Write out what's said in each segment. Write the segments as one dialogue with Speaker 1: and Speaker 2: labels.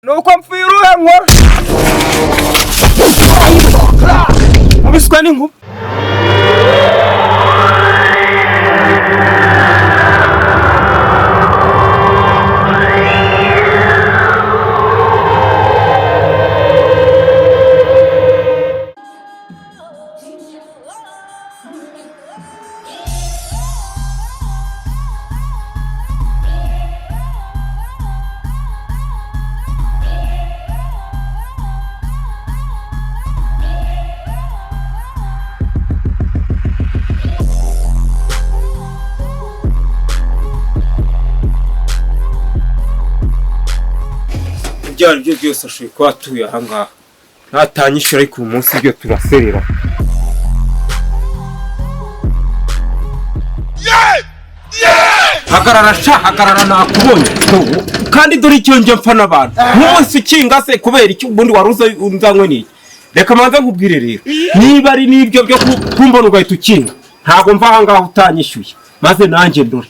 Speaker 1: nuko mpfuye uruhe nkora mubiswe n'inkuba byari byo byose ashoboye kuba atuye aha ngaha ntatanyishura ariko uyu munsi ibyo turaserera hagarara nakubonye kandi dore icyo njye mfa n'abantu nk'umunsi ukinga se kubera icyo ubundi wari uzanywe n'iki reka manza nkubwire rero niba ari n'ibyo byo kumbona ugahita ukinga ntabwo mva aha ngaha utanyishyuye maze nanjye ndore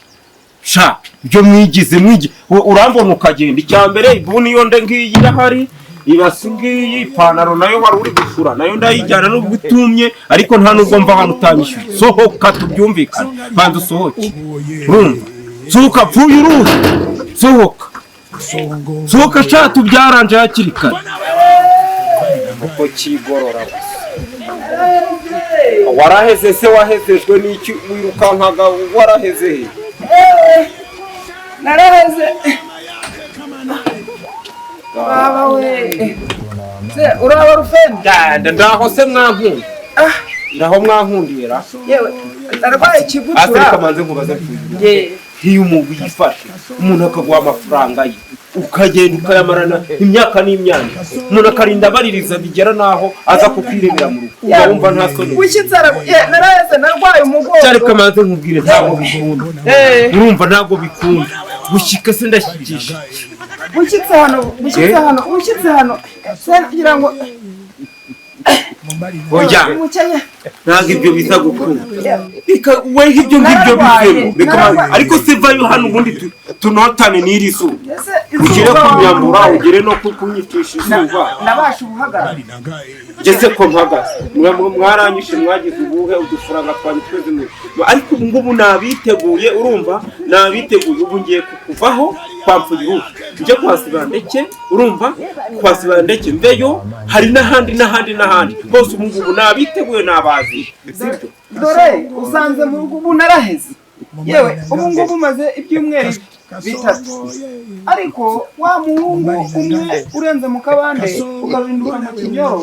Speaker 1: sha ibyo mwigize urambona ukagenda icyambere ibuni yo nde ngiyi irahari ibasi ngiyi ipantaro nayo wari uri gufura nayo ndayijyana n'ubwo utumye ariko nta nubwo mva hano utanyishyuye sohoka tubyumvikane banza usohoke urumva sohoka pfuye uruhe sohoka sha tubyaranje hakiri kare uko kigorora waraheze se wahezejwe n'iki wirukankaga waraheze he
Speaker 2: naraheze baba we se uraba rufenda
Speaker 1: ndaho se mwankundi ndaho mwankundira
Speaker 2: yewe narwaye ikigutura
Speaker 1: asirika manze nkubaza iyo umuntu yifashe umuntu akaguha amafaranga ye ukagenda ukayamarana imyaka n'imyanya umuntu akarinda abaririza bigera naho aza kukwirebera mu rugo wumva nta soni
Speaker 2: wikitsara naraheze narwaye umugongo
Speaker 1: cyareka manze nkubwire ntabwo bikunda urumva ntabwo bikunda gushyika se ndashyikisha
Speaker 2: wikitse hano se kugira ngo
Speaker 1: oya ntabwo ibyo biza gukunda we ibyo ngibyo bivemo ariko se vayo hano ubundi tunotane n'iri zuba ugere kunyambura ugere no kunyicisha izuba
Speaker 2: nabasha ubuhagarara
Speaker 1: ngeze ko mpagaze mwaranyishe mwagize ubuhe udufaranga twari tweze ariko ubu ngubu nabiteguye urumva nabiteguye ubu ngiye kuvaho kwamfuye uruhu njye kwasibira ndeke urumva kwasibira ndeke mveyo hari n'ahandi bose ubu ngubu nabiteguye nabazi
Speaker 2: dore usanze mu rugo ubu naraheze yewe ubu ngubu maze ibyumweru bitatu ariko wa muhungu umwe urenze mu kabande ukarinduka mu kinyoro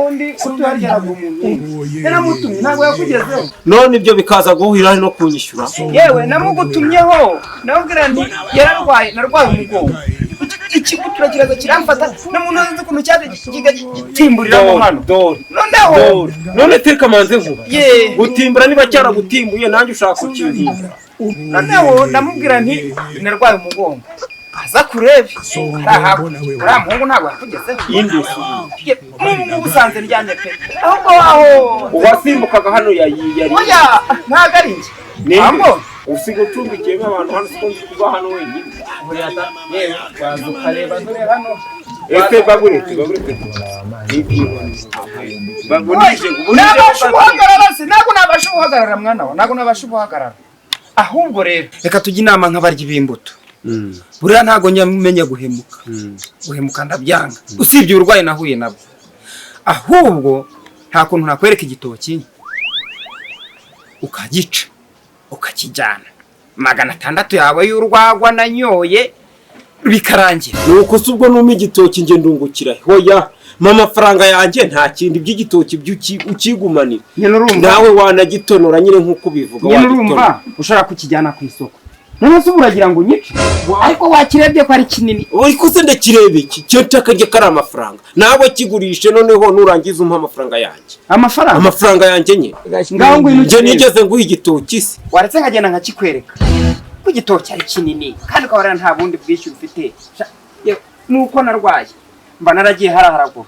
Speaker 2: undi utuharyaraga umuntu yaramutumye ntabwo yakugezeho
Speaker 1: none ibyo bikaza guhurira no kunyishyura
Speaker 2: yewe namugutumyeho nabwira nti narwaye umugongo ikigutura kiraza kiramfata n'umuntu azi ukuntu cyaje kigatimburiramo hano noneho
Speaker 1: none teka manze vuba gutimbura niba cyaragutimbuye nanjye ushaka kukirinda
Speaker 2: noneho ndamubwira nti narwaye umugongo aza kurebe uriya muhungu ntabwo yakugezeho nk'ubu usanze ryanye pe ahubwo waho
Speaker 1: uwasimbukaga hano yari
Speaker 2: oya ntabwo ari njye ntabwo
Speaker 1: usiga ucumbikiyemo abantu hano siko nzi kuba hano wenyine
Speaker 2: yewe waza ukareba dore hano
Speaker 1: ese bagurete
Speaker 2: nabasha ubuhagarara se ntabwo nabasha ubuhagarara mwana wa ntabwo nabasha ubuhagarara ahubwo rero reka tujye inama nk'abarya b'imbuto buriya ntabwo nyamenya guhemuka ndabyanga usibye uburwayi nahuye nabwo ahubwo nta kuntu nakwereka igitoki ukagica ukakijyana 600 yawe y'urwagwa nanyoye bikarangira
Speaker 1: nuko se ubwo numa igitoki nge ndungukira hoya amafaranga yanjye nta kindi by'igitoki ukigumanira nawe wanagitonora nyine nk'uko bivuga
Speaker 2: wagitonora ushaka kukijyana ku isoko none se uragira ngo unyice ariko wakirebye ko ari kinini
Speaker 1: ariko se ndakirebe iki cyo takajye kari amafaranga nawe kigurishe noneho nurangiza umpa amafaranga yanjye amafaranga yanjye nye
Speaker 2: ngaho ngwino
Speaker 1: nge nigeze nguha igitoki se
Speaker 2: waretse nkagenda nkakikwereka ko igitoki ari kinini kandi ko nta bundi bwishyura ufite nuko narwaye mba naragiye haragura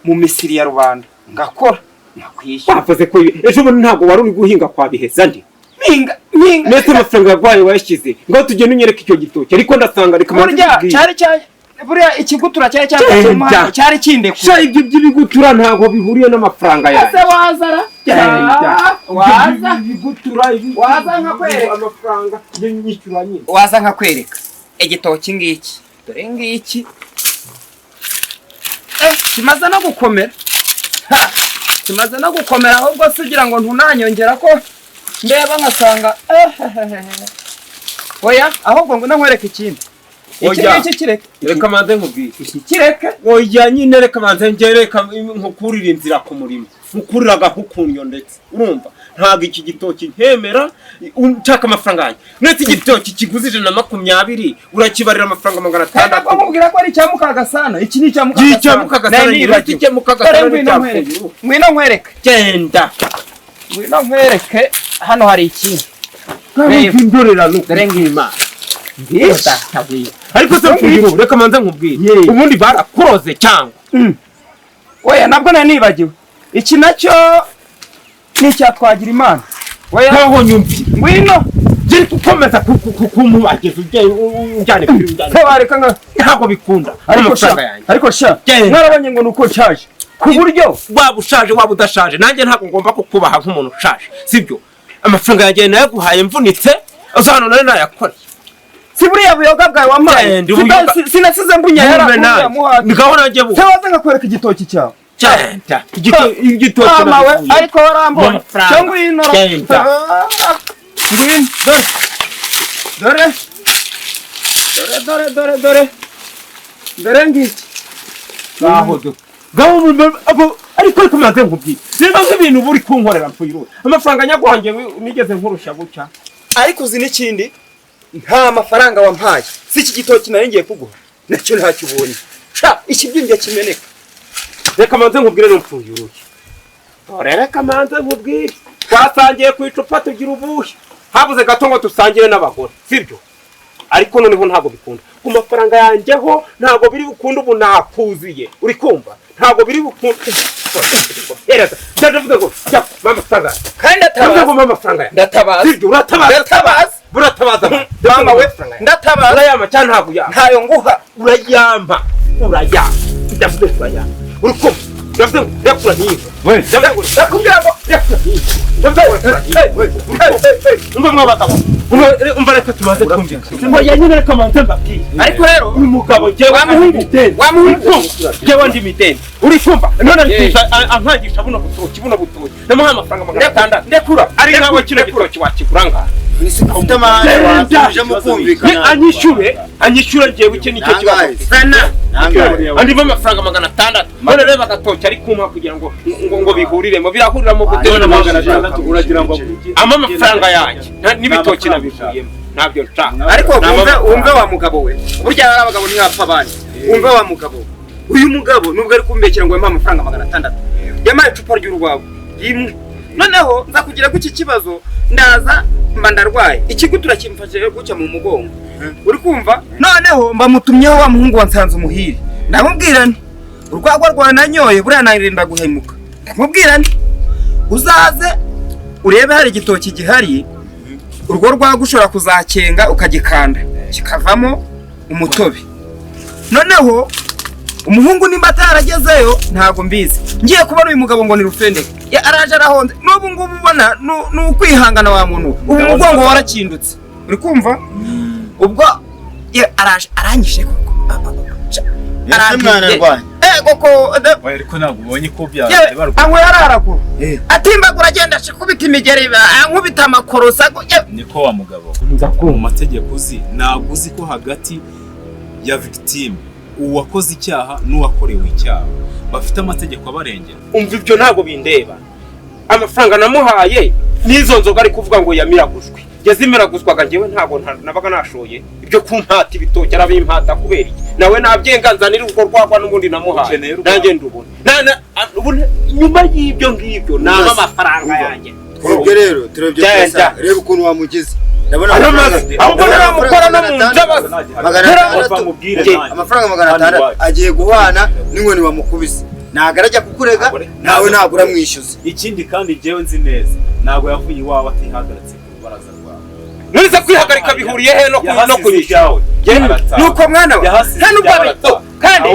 Speaker 2: mu misiri ya rubanda ngakora nakwishyura
Speaker 1: wavuze ko ejo bundi ntabwo wari uri guhinga kwa biheza ndi
Speaker 2: minga
Speaker 1: nese amafaranga yarwaye wayashyize ngo tugende unyereke icyo gitoki ariko ndasanga reka
Speaker 2: cyari buriya ikigutura cyari cyafashe umuhanda cyari kindekura.
Speaker 1: Sha ibyo by'ibigutura ntabwo bihuriye n'amafaranga yawe.
Speaker 2: Ese wazara? Waza
Speaker 1: ibigutura
Speaker 2: waza nkakwereka
Speaker 1: amafaranga nyishyura nyine.
Speaker 2: Waza nkakwereka igitoki ngiki. Dore ngiki. Kimaze no gukomera. Kimaze no gukomera ahubwo sugira ngo ntunanyongera ko ndeba nkasanga oya ahubwo ngo nkwereke ikindi. Iki kireke.
Speaker 1: Reka manze nkubwire.
Speaker 2: Iki kireke.
Speaker 1: Oya nyine reka manze ngereka nkukurira inzira ku murimo. Nkukuriraga kukunyo ndetse. Urumva? Ntago iki gitoki nkemera unshaka amafaranga yanjye. Netse igitoki kiguze 120 urakibarira amafaranga 600.
Speaker 2: Ntabwo mubwira ko ari cyamukaga sana. Iki ni cyamukaga sana.
Speaker 1: Cyamukaga sana. Iki cyamukaga sana.
Speaker 2: Ngwino nkwereke.
Speaker 1: Genda.
Speaker 2: Ngwino nkwereke hano hari iki.
Speaker 1: Ntabwo indorera dore ngima. Ariko se mfungiro reka manze nkubwire. Ubundi barakuroze cyangwa.
Speaker 2: Oya nabwo nanibagiwe. Iki nacyo ni cyatwagira Imana.
Speaker 1: Oya ntaho nyumvi.
Speaker 2: Ngwino.
Speaker 1: Jye tukomeza kumubageza ujyane kuri ujyane.
Speaker 2: Se wareka
Speaker 1: ntabwo bikunda.
Speaker 2: Ariko sha. Narabonye ngo nuko nshaje. Ku buryo
Speaker 1: waba ushaje waba udashaje nanjye ntabwo ngomba kukubaha nk'umuntu ushaje. Sibyo? Amafaranga yagiye nayo guhaye mvunitse uzano nari nayakora.
Speaker 2: Si buriya buyoga bwawe wamaye. Sinasize mbunya yaramuha.
Speaker 1: Ngaho nanjye bu.
Speaker 2: Se waza ngakwereka igitoki cyawe.
Speaker 1: Cyenda. Igitoki
Speaker 2: mawe ariko warambona. Cyangwa inora. Ngwino. Dore ngiki.
Speaker 1: Ngaho do. Ngaho ariko kumaze nkubwira. Niba nk'ibintu buri kunkorera mpfiro. Amafaranga nyaguhange nigeze nkurusha guca.
Speaker 2: Ariko uzi n'ikindi nta mafaranga wampaye. Si iki gitoki nari ngiye kuguha. Nacyo ntakibonye. Sha ikibyinjye kimeneka.
Speaker 1: Reka manze nkubwire n'umfuyuruye. Reka manze nkubwire. Twasangiye ku icupa tugira ubuhe. Habuze gato ngo tusangire n'abagore. Sibyo? Ariko noneho ntabwo bikunda. Ku mafaranga yanjyeho ntabwo biri bukunda ubu nakuziye. Uri kumva? Ntabwo biri bukunda. Ereza. Ndavuga ngo mama faranga.
Speaker 2: Kandi ndatabaza.
Speaker 1: Mama faranga.
Speaker 2: Ndatabaza.
Speaker 1: Sibyo uratabaza. Buratabaza.
Speaker 2: Mama we. Ndatabaza.
Speaker 1: Urayama cyane ntabwo ya.
Speaker 2: Ntayo nguha.
Speaker 1: Urayamba. Ndavuga urayamba. Uri kumva? Ndavuga yakura niba. We. Ndakubwira ngo yakura niba. Umva mwabata. Umva reka tumaze kumvika. Ngo yanyine reka manze mbabwiye.
Speaker 2: Ariko rero
Speaker 1: uyu mugabo je wa muhungu je wandi mitende. Uri kumva? None arikisha ankangisha buno butoki. Namuha amafaranga 600. Ndekura. Ari nawe kino gitoki wakikuranga.
Speaker 3: Ufite amahane watuje mu kumvikana.
Speaker 1: Anyishyura ngewe iki nicyo kibazo.
Speaker 2: Sana.
Speaker 1: Andi amafaranga 600. None reba agatoki ari kumpa kugira ngo bihuriremo birahuriramo gute na 600 uragira ngo amafaranga yanjye n'ibitoki nabivuyemo ntabyo nshaka.
Speaker 2: Ariko wumve wa mugabo we. Burya ari abagabo ntiyapfa abandi. Wumve wa mugabo. Uyu mugabo nubwo ari kumbekera ngo yampa amafaranga 600. Yamaye icupa ry'urwabo. Yimwe. Noneho nza kugira ko iki kibazo ndaza mba ndarwaye. Ikigutura kimfashe gucya mu mugongo. Uri kumva? Noneho mba mutumyeho wa muhungu wansanze umuhiri. Ndamubwira nti urwagwa rwananyoye buriya narinda guhemuka. Ndamubwira nti uzaze urebe hari igitoki gihari. Urwo rwagushora kuzakenga ukagikanda kikavamo umutobe. Noneho umuhungu nimba ataragezeyo ntago mbizi. Ngiye kubona uyu mugabo ngo ni rufendeke. Ya araje arahonze. N'ubu ngubu ubona n'ukwihangana wa muntu. Ubu mugongo warakindutse. Uri kumva? Ubwo araje aranyishe koko.
Speaker 3: Mwana rwanye.
Speaker 2: Koko
Speaker 3: ariko ntabwo ubonye ko byabaye barwa.
Speaker 2: Anywe yararagura. Atimbagura agenda kubita imigeri ankubita amakorosa.
Speaker 3: Niko wa mugabo. Mu mategeko uzi ntabwo uzi ko hagati ya victime uwakoze icyaha n'uwakorewe icyaha bafite amategeko abarengera.
Speaker 1: Umva ibyo ntabwo bindeba. Amafaranga namuhaye nizo nzoga ari kuvuga ngo yamiragujwe. Yazimiraguzwaga ngewe ntabwo nabaga nashoye. Ibyo kumpata ibitoki arabimpata kubera iki? Nawe nabyenganzanira urwo rwagwa n'ubundi namuhaye. Nanjye ndubona. Nyuma y'ibyo ngibyo nama amafaranga yanjye.
Speaker 3: Ubwo rero turebye cyane reba ukuntu wamugize. Ndabona
Speaker 1: amukora no mu nzabaza.
Speaker 3: Amafaranga 600 agiye guhana n'inkoni wamukubise. Nagarajya kukurega nawe nagura mwishyuza. Ikindi kandi jewe nzi neza nago yavuye iwawe atihagaritse ku baraza rwawe.
Speaker 1: nurize kwihagarika bihuriye he no kunyisha nuko mwana we nta nubwo abito kandi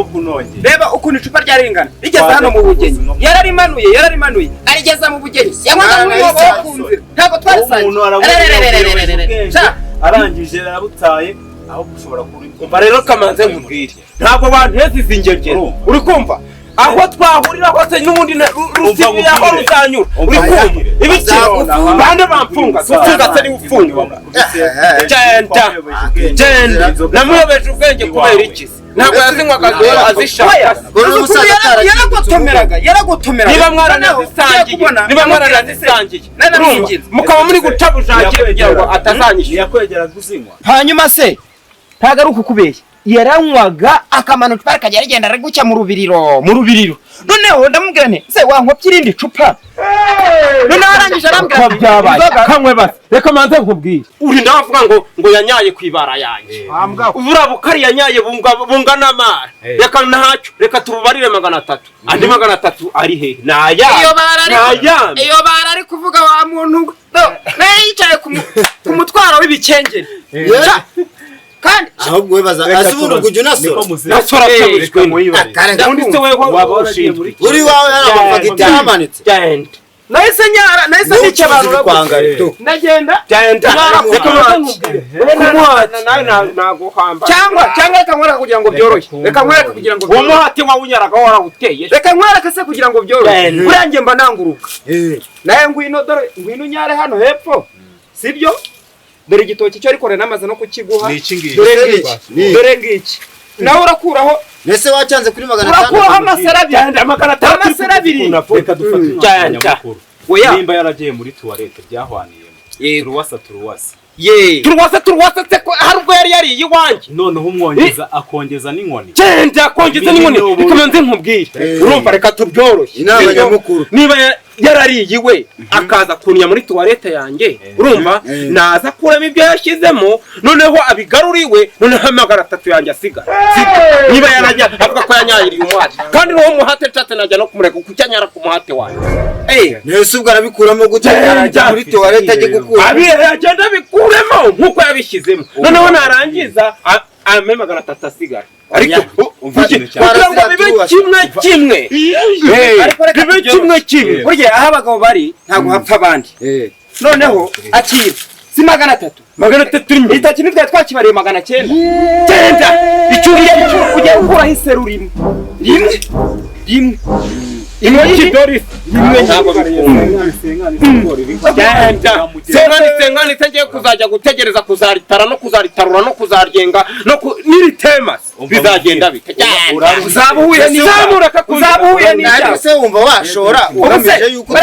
Speaker 1: reba ukuntu icupa ryaringana rigeze hano mu bugeni yararimanuye arigeza mu bugeni yamwaga muri wowe kunzira ntabwo twarisangiye
Speaker 3: arangije arabutaye aho gushobora
Speaker 1: kumva rero kamanze nkubwire ntabwo banteze izi ngegero uri kumva aho twahurira hose n'ubundi rusibi aho ruzanyura uri kumva ibiciro bande bamfunga tufunga se ni ufunga genda namuyobeje ubwenge kubera iki ntabwo yazinywaga azishaka yaragotomeraga niba mwaranazisangiye mukaba muri guca bushake kugira ngo atazanyishyura
Speaker 3: yakwegera guzinywa
Speaker 2: hanyuma se ntabwo ari ukukubeshya yaranywaga akamanuka akajya rigenda ari gucya mu rubiriro noneho ndamubwira nti se wankopye irindi cupa noneho arangije arambwira
Speaker 1: ko byabaye kamwe basi reka manze nkubwire uri ndavuga ngo yanyaye kwibara yanjye ubura bukari yanyaye bunga n'amara reka ntacyo reka tububarire 300 andi 300 ari he
Speaker 2: iyo bara ari kuvuga wa muntu naye yicaye ku mutwaro w'ibikengeri kandi
Speaker 4: ahubwo webaza asubura kujya
Speaker 1: nasora cyabishwe undi se weho wabashimwe
Speaker 4: uri wawe yaravuga itamanitse
Speaker 2: nahise nicyo abantu ndagenda cyangwa reka nkwereka kugira ngo byoroshye
Speaker 1: uwo muhati wawe unyaraga warawuteye
Speaker 2: reka nkwereka se kugira ngo byoroshye buriya mba nanguruka nawe ngwino unyare hano hepfo sibyo dore igitoki cyo ariko namaze no kukiguha dore ngiki nawe urakuraho
Speaker 4: nese wacyanze kuri 500
Speaker 2: urakuraho amasara abiri
Speaker 3: reka dufate oya nimba yaragiye muri toilette byahwaniyemo
Speaker 1: turuwasa se ko hari ubwo yari iwanjye
Speaker 3: noneho umwongeza akongeza n'inkoni
Speaker 1: bikamanze nkubwire urumva reka tubyoroshye
Speaker 4: inama nyamukuru
Speaker 1: niba yarariye iwe akaza kunya muri toilette yanjye urumva naza kurema ibyo yashyizemo noneho abigaruriwe noneho 300 yanjye asigara niba yarajya avuga ko yanyayiriye umuhate kandi n'uwo muhate nshatse najya no kumureka kucyanyara ku muhate wanjye
Speaker 4: nese ubwo arabikuramo gutya muri toilette ajye gukura
Speaker 1: agenda bikuremo nkuko yabishyizemo noneho narangiza ame 300 asigara ariko kugira ngo bibe kimwe burya aho abagabo bari ntabwo hapfa abandi noneho akira si 300 itaki nitwe twakibariye 900 genda icyuriye ujye ukuraho iseru rimwe y'ikidori ntabwo senkani ngiye kuzajya gutegereza kuzaritara no kuzaritarura no kuzaryenga n'iritemasi bizagenda bite uzabuhuye n'icyaha
Speaker 4: se wumva washora ugamije yuko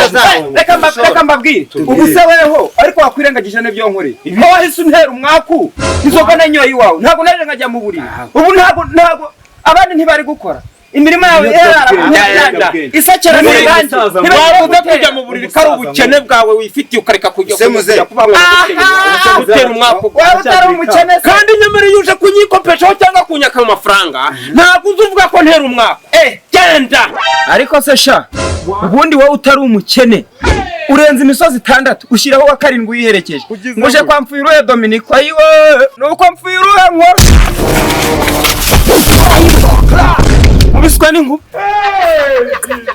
Speaker 2: reka mbabwire ubu se weho ariko wakwirengagije n'ibyo nkoreye aho wahise untera umwaku inzoga nanyoye iwawe ntabwo naje nkajya mu buriri ubu ntabwo abandi ntibari gukora imirimo yawe isakira n'ibandi
Speaker 1: ntibavuze kujya mu buriri kari ubukene bwawe wifitiye ukareka kujya gutera umwaka
Speaker 2: wawe utari umukene
Speaker 1: kandi nyamara iyo uje kunyikopeshaho cyangwa kunyaka amafaranga ntabwo uzi uvuga ko ntera umwaka genda
Speaker 2: ariko se sha ubundi wowe utari umukene urenze imisozi 6 ushyiraho wa 7 uyiherekeje nguje kwa Mfuyiruhe Dominique ayiwe nuko Mfuyiruhe nkora
Speaker 1: ubiswe n'inkuba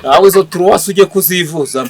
Speaker 1: nawe zo turuwasi ujye kuzivuza